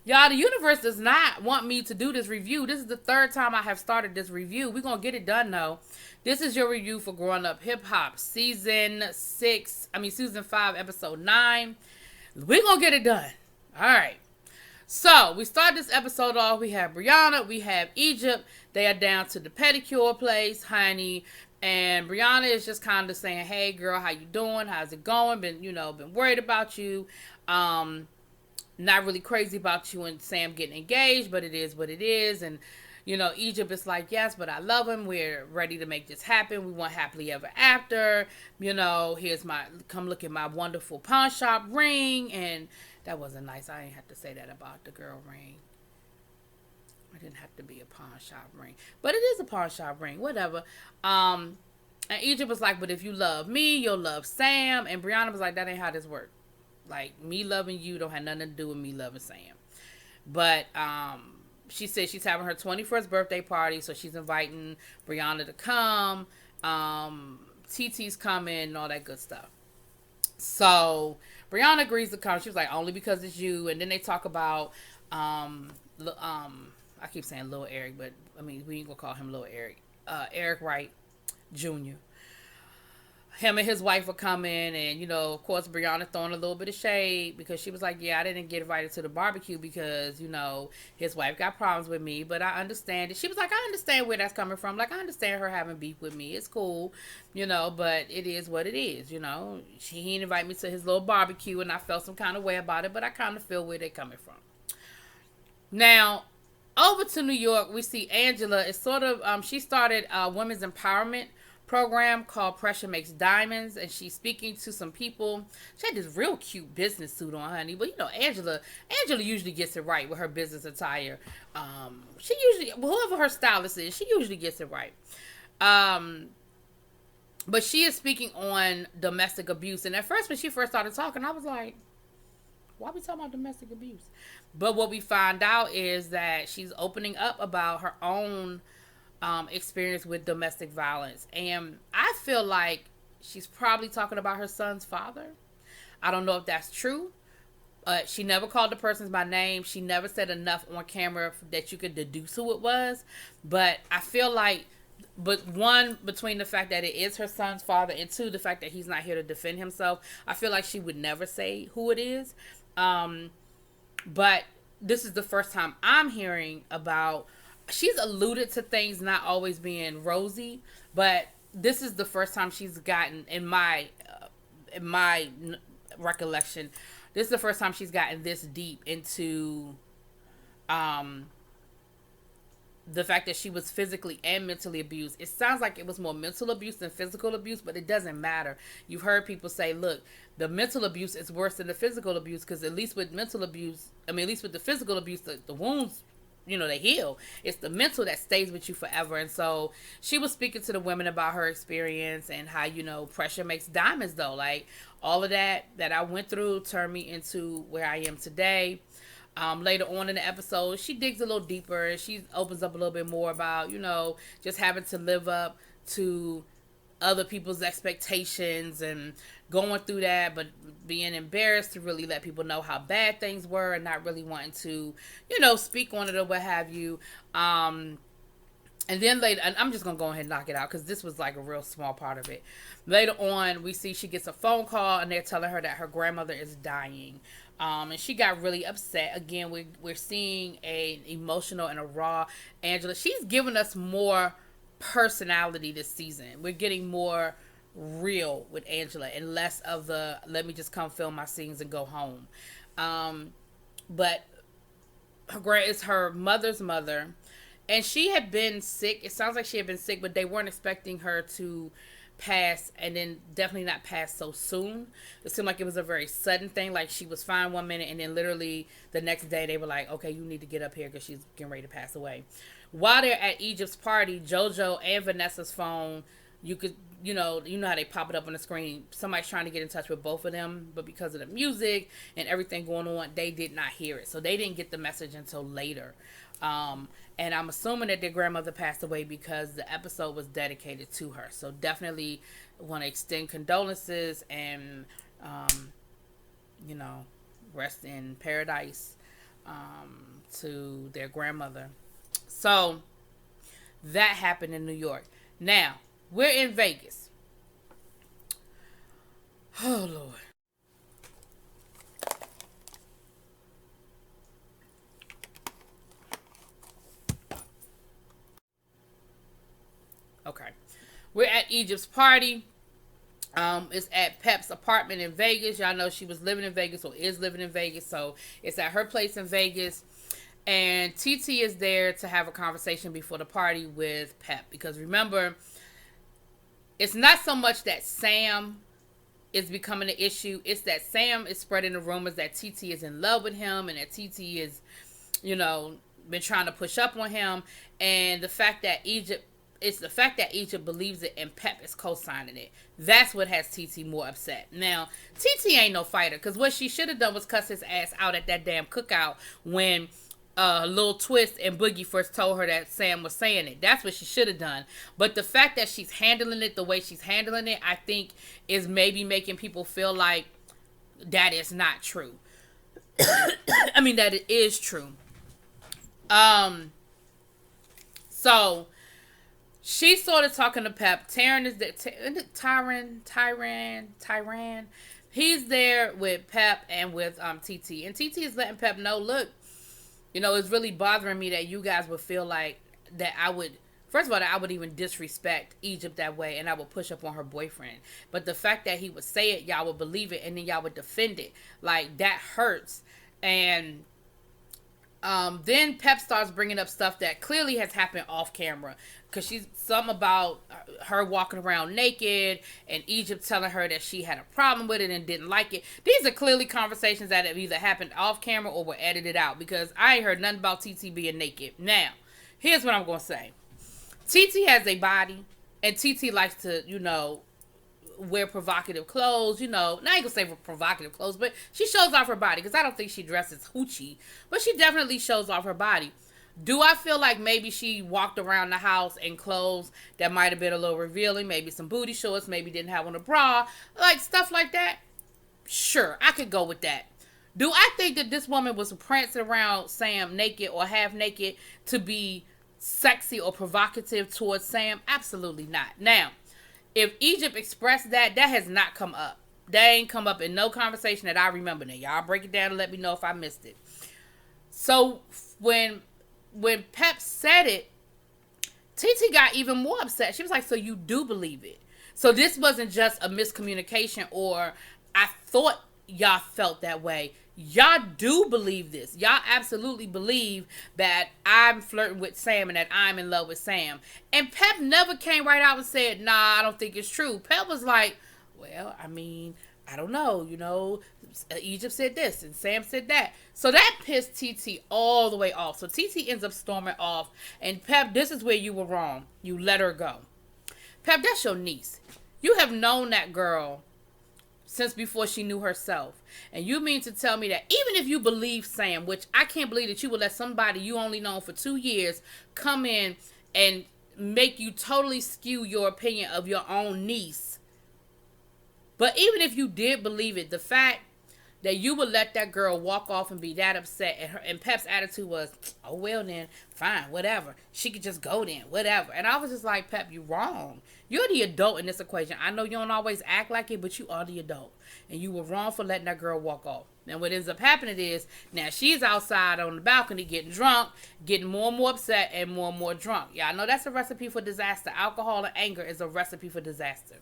Y'all, the universe does not want me to do this review. This is the third time I have started this review. We're going to get it done, though. This is your review for Growing Up Hip Hop, season 5, episode 9. We're going to get it done. All right. So, we start this episode off. We have Brianna. We have Egypt. They are down to the pedicure place, honey. And Brianna is just kind of saying, hey, girl, how you doing? How's it going? Been worried about you. Not really crazy about you and Sam getting engaged, but it is what it is. And, Egypt is like, yes, but I love him. We're ready to make this happen. We want happily ever after. Come look at my wonderful pawn shop ring. And that wasn't nice. I didn't have to say that about the girl ring. It didn't have to be a pawn shop ring. But it is a pawn shop ring. Whatever. And Egypt was like, but if you love me, you'll love Sam. And Brianna was like, that ain't how this works. Like, me loving you don't have nothing to do with me loving Sam. But she said she's having her 21st birthday party, so she's inviting Brianna to come. TT's coming and all that good stuff. So Brianna agrees to come. She was like, only because it's you. And then they talk about I keep saying Lil Eric, but I mean, we ain't gonna call him Lil Eric. Eric Wright Jr. Him and his wife were coming, and of course, Brianna throwing a little bit of shade because she was like, yeah, I didn't get invited to the barbecue because, his wife got problems with me, but I understand it. She was like, I understand where that's coming from. Like, I understand her having beef with me. It's cool, but it is what it is, He didn't invite me to his little barbecue, and I felt some kind of way about it, but I kind of feel where they're coming from. Now, over to New York, we see Angela. It's sort of, she started a women's empowerment program called Pressure Makes Diamonds, and she's speaking to some people. She had this real cute business suit on, honey, but Angela usually gets it right with her business attire. She usually, whoever her stylist is, she usually gets it right. But she is speaking on domestic abuse, and at first when she first started talking, I was like, why are we talking about domestic abuse? But what we find out is that she's opening up about her own experience with domestic violence. And I feel like she's probably talking about her son's father. I don't know if that's true. She never called the person by name. She never said enough on camera that you could deduce who it was. But I feel like, one, between the fact that it is her son's father, and two, the fact that he's not here to defend himself, I feel like she would never say who it is. But this is the first time I'm hearing about. She's alluded to things not always being rosy, but this is the first time she's gotten, in my recollection, this is the first time she's gotten this deep into the fact that she was physically and mentally abused. It sounds like it was more mental abuse than physical abuse, but it doesn't matter. You've heard people say, look, the mental abuse is worse than the physical abuse, because at least with mental abuse, at least with the physical abuse, the wounds, they heal. It's the mental that stays with you forever. And so she was speaking to the women about her experience and how, pressure makes diamonds, though. Like, all of that I went through turned me into where I am today. Later on in the episode, she digs a little deeper and she opens up a little bit more about, just having to live up to other people's expectations and going through that, but being embarrassed to really let people know how bad things were and not really wanting to, speak on it or what have you. And then later, and I'm just going to go ahead and knock it out because this was like a real small part of it. Later on, we see she gets a phone call and they're telling her that her grandmother is dying. And she got really upset. Again, we're seeing an emotional and a raw Angela. She's giving us more personality this season. We're getting more real with Angela and less of the let me just come film my scenes and go home. But it's her mother's mother, and she had been sick. It sounds like she had been sick, but they weren't expecting her to pass, and then definitely not pass so soon. It seemed like it was a very sudden thing. Like, she was fine one minute, and then literally the next day they were like, okay, you need to get up here because she's getting ready to pass away. While they're at Egypt's party, JoJo and Vanessa's phone, you could, how they pop it up on the screen. Somebody's trying to get in touch with both of them, but because of the music and everything going on, they did not hear it. So they didn't get the message until later. And I'm assuming that their grandmother passed away because the episode was dedicated to her. So definitely want to extend condolences and, rest in paradise to their grandmother. So that happened in New York. Now we're in Vegas. Oh Lord. Okay. We're at Egypt's party. It's at Pep's apartment in Vegas. Y'all know she was living in Vegas or is living in Vegas. So it's at her place in Vegas. And TT is there to have a conversation before the party with Pep. Because remember, it's not so much that Sam is becoming an issue. It's that Sam is spreading the rumors that TT is in love with him and that TT is, been trying to push up on him. And the fact that Egypt believes it and Pep is co-signing it. That's what has TT more upset. Now, TT ain't no fighter, because what she should have done was cuss his ass out at that damn cookout when Lil Twist and Boogie first told her that Sam was saying it. That's what she should have done. But the fact that she's handling it the way she's handling it, I think, is maybe making people feel like that is not true. I mean, that it is true. So she's sort of talking to Pep. Tyran is there. Tyran. He's there with Pep and with TT. And TT is letting Pep know, look, it's really bothering me that you guys would feel like that I would, first of all, that I would even disrespect Egypt that way and I would push up on her boyfriend. But the fact that he would say it, y'all would believe it, and then y'all would defend it. Like, that hurts. And then Pep starts bringing up stuff that clearly has happened off camera. Because she's something about her walking around naked and Egypt telling her that she had a problem with it and didn't like it. These are clearly conversations that have either happened off camera or were edited out, because I ain't heard nothing about TT being naked. Now, here's what I'm going to say. TT has a body, and TT likes to, wear provocative clothes, Now, I ain't gonna say provocative clothes, but she shows off her body, because I don't think she dresses hoochie, but she definitely shows off her body. Do I feel like maybe she walked around the house in clothes that might have been a little revealing, maybe some booty shorts, maybe didn't have on a bra, like stuff like that? Sure, I could go with that. Do I think that this woman was prancing around Sam naked or half naked to be sexy or provocative towards Sam? Absolutely not. Now, if Egypt expressed that has not come up. That ain't come up in no conversation that I remember. Now, y'all break it down and let me know if I missed it. So, when Pep said it, TT got even more upset. She was like, so you do believe it? So this wasn't just a miscommunication or I thought y'all felt that way. Y'all do believe this. Y'all absolutely believe that I'm flirting with Sam and that I'm in love with Sam. And Pep never came right out and said, nah, I don't think it's true. Pep was like, well, I mean, I don't know, Egypt said this and Sam said that. So that pissed TT all the way off. So TT ends up storming off. And Pep, this is where you were wrong. You let her go. Pep, that's your niece. You have known that girl since before she knew herself. And you mean to tell me that even if you believe Sam, which I can't believe that you would let somebody you only known for 2 years come in and make you totally skew your opinion of your own niece. But even if you did believe it, the fact that you would let that girl walk off and be that upset, and Pep's attitude was, oh, well then, fine, whatever. She could just go then, whatever. And I was just like, Pep, you wrong. You're the adult in this equation. I know you don't always act like it, but you are the adult. And you were wrong for letting that girl walk off. And what ends up happening is, now she's outside on the balcony getting drunk, getting more and more upset and more drunk. Yeah, I know that's a recipe for disaster. Alcohol and anger is a recipe for disaster.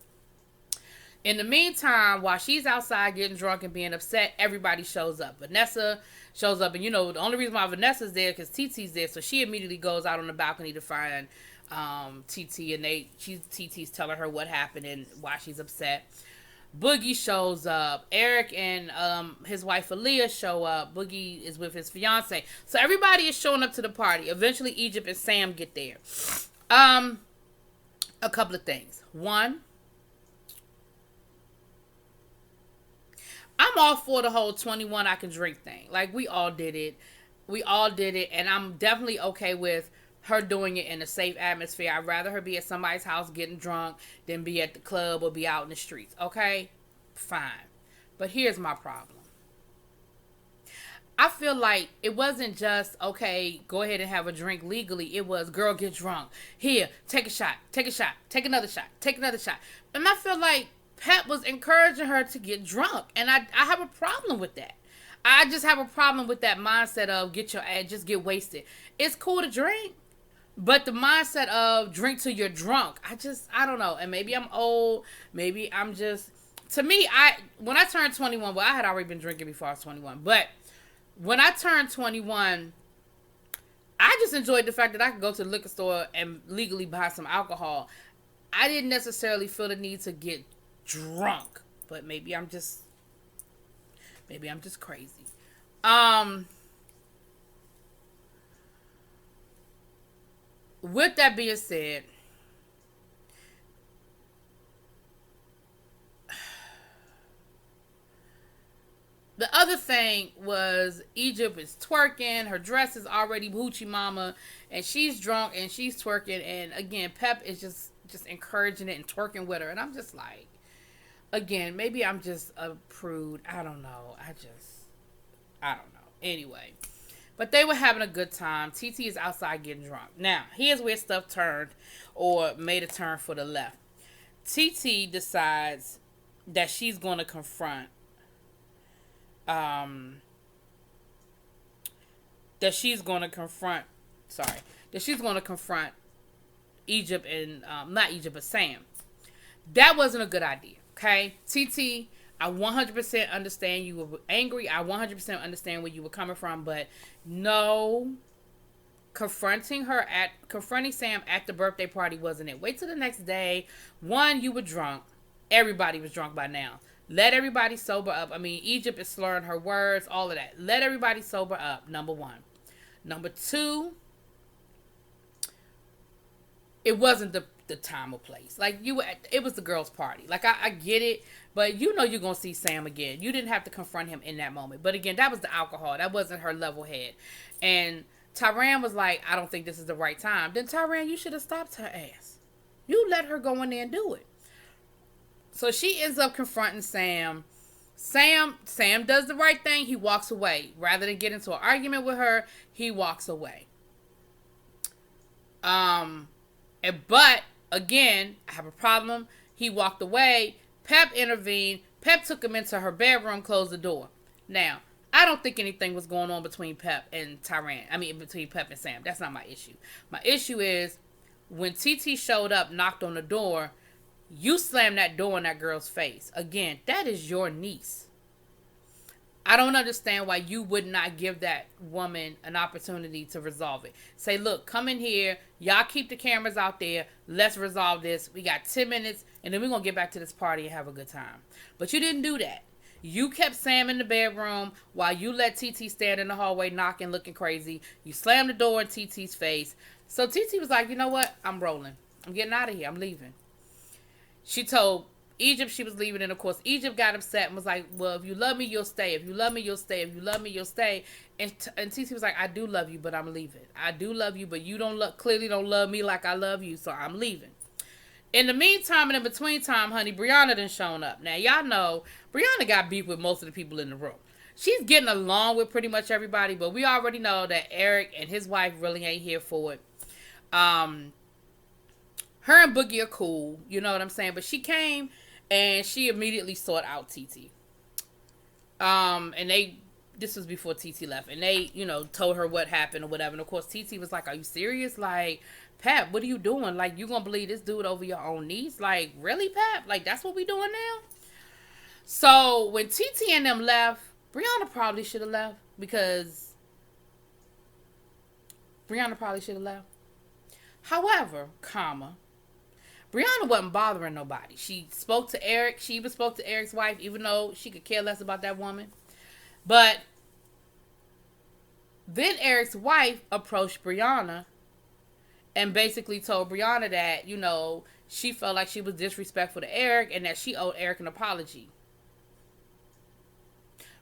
In the meantime, while she's outside getting drunk and being upset, everybody shows up. Vanessa shows up, and the only reason why Vanessa's there because TT's there, so she immediately goes out on the balcony to find TT, and TT's telling her what happened and why she's upset. Boogie shows up. Eric and his wife Aaliyah show up. Boogie is with his fiance, so everybody is showing up to the party. Eventually, Egypt and Sam get there. A couple of things. One, I'm all for the whole 21 I can drink thing. Like, we all did it. And I'm definitely okay with her doing it in a safe atmosphere. I'd rather her be at somebody's house getting drunk than be at the club or be out in the streets. Okay? Fine. But here's my problem. I feel like it wasn't just, okay, go ahead and have a drink legally. It was, girl, get drunk. Here, take a shot, take a shot, take another shot, take another shot. And I feel like Pep was encouraging her to get drunk. And I have a problem with that. I just have a problem with that mindset of get your ass, just get wasted. It's cool to drink, but the mindset of drink till you're drunk, I don't know. And maybe I'm old. Maybe I'm just, to me, when I turned 21, well, I had already been drinking before I was 21, but when I turned 21, I just enjoyed the fact that I could go to the liquor store and legally buy some alcohol. I didn't necessarily feel the need to get drunk, but maybe I'm just crazy. With that being said, the other thing was Egypt is twerking. Her dress is already hoochie mama, and she's drunk and she's twerking. And again, Pep is just encouraging it and twerking with her. And I'm just like, again, maybe I'm just a prude. I don't know. I don't know. Anyway, but they were having a good time. TT is outside getting drunk. Now, here's where stuff turned or made a turn for the left. TT decides that she's going to confront that she's going to confront Egypt and not Egypt but Sam. That wasn't a good idea. Okay, TT, I 100% understand you were angry. I 100% understand where you were coming from, but no, confronting Sam at the birthday party wasn't it. Wait till the next day. One, you were drunk. Everybody was drunk by now. Let everybody sober up. I mean, Egypt is slurring her words, all of that. Let everybody sober up, number one. Number two, it wasn't the time or place. Like, it was the girls' party. Like, I get it, but you know you're going to see Sam again. You didn't have to confront him in that moment. But again, that was the alcohol. That wasn't her level head. And Tyran was like, I don't think this is the right time. Then Tyran, you should have stopped her ass. You let her go in there and do it. So she ends up confronting Sam. Sam does the right thing. He walks away. Rather than get into an argument with her, he walks away. But again, I have a problem. He walked away. Pep intervened. Pep took him into her bedroom, closed the door. Now, I don't think anything was going on between Pep and Tyran. I mean, between Pep and Sam. That's not my issue. My issue is when TT showed up, knocked on the door, you slammed that door in that girl's face. Again, that is your niece. I don't understand why you would not give that woman an opportunity to resolve it. Say, look, come in here. Y'all keep the cameras out there. Let's resolve this. We got 10 minutes, and then we're going to get back to this party and have a good time. But you didn't do that. You kept Sam in the bedroom while you let TT stand in the hallway knocking, looking crazy. You slammed the door in TT's face. So TT was like, you know what? I'm rolling. I'm getting out of here. I'm leaving. She told Egypt she was leaving, and of course Egypt got upset and was like, well, if you love me, you'll stay. If you love me, you'll stay. If you love me, you'll stay. And TT was like, I do love you, but I'm leaving. I do love you, but you clearly don't love me like I love you, so I'm leaving. In the meantime and in between time, honey, Brianna done shown up. Now, y'all know Brianna got beef with most of the people in the room. She's getting along with pretty much everybody, but we already know that Eric and his wife really ain't here for it. Her and Boogie are cool, you know what I'm saying? But she came and she immediately sought out TT. And this was before TT left, and they, told her what happened or whatever. And of course, TT was like, are you serious? Like, Pep, what are you doing? Like, you gonna believe this dude over your own niece? Like, really, Pep? Like, that's what we doing now? So, when TT and them left, Brianna probably should have left because However, Brianna wasn't bothering nobody. She spoke to Eric. She even spoke to Eric's wife, even though she could care less about that woman. But then Eric's wife approached Brianna and basically told Brianna that, she felt like she was disrespectful to Eric and that she owed Eric an apology.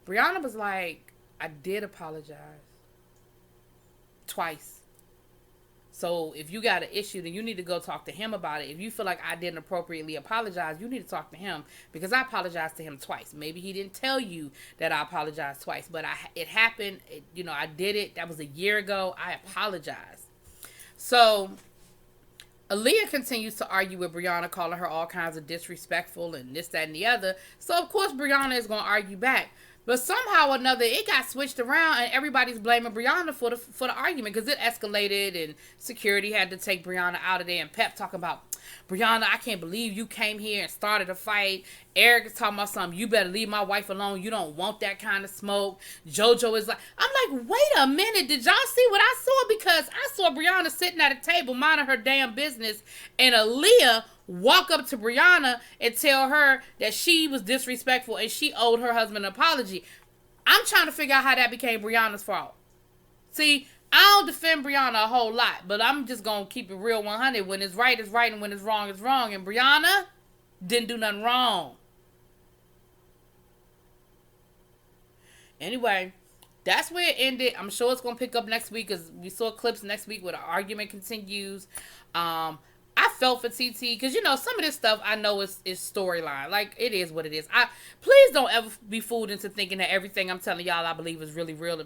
Brianna was like, I did apologize. Twice. So if you got an issue, then you need to go talk to him about it. If you feel like I didn't appropriately apologize, you need to talk to him, because I apologized to him twice. Maybe he didn't tell you that I apologized twice, but it happened. I did it. That was a year ago. I apologized. So Aaliyah continues to argue with Brianna, calling her all kinds of disrespectful and this, that, and the other. So, of course, Brianna is going to argue back. But somehow or another, it got switched around, and everybody's blaming Brianna for the argument, because it escalated, and security had to take Brianna out of there. And Pep talking about, Brianna, I can't believe you came here and started a fight. Eric is talking about something. You better leave my wife alone. You don't want that kind of smoke. JoJo is like, I'm like, wait a minute. Did y'all see what I saw? Because I saw Brianna sitting at a table minding her damn business, and Aaliyah walk up to Brianna and tell her that she was disrespectful and she owed her husband an apology. I'm trying to figure out how that became Brianna's fault. See, I don't defend Brianna a whole lot, but I'm just going to keep it real 100. When it's right, it's right, and when it's wrong, it's wrong. And Brianna didn't do nothing wrong. Anyway, that's where it ended. I'm sure it's going to pick up next week, because we saw clips next week where the argument continues. I felt for TT, because some of this stuff I know is storyline. Like, it is what it is. Please don't ever be fooled into thinking that everything I'm telling y'all I believe is really real.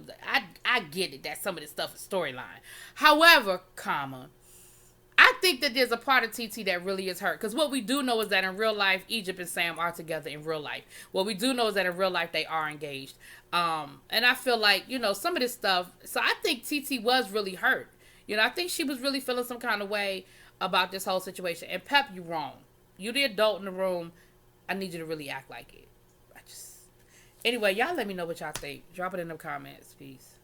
I get it that some of this stuff is storyline. However, I think that there's a part of TT that really is hurt, because what we do know is that in real life, Egypt and Sam are together in real life. What we do know is that in real life they are engaged. And I feel like some of this stuff. So I think TT was really hurt. I think she was really feeling some kind of way about this whole situation. And Pep, you wrong. You the adult in the room. I need you to really act like it. Anyway, y'all let me know what y'all think. Drop it in the comments. Peace.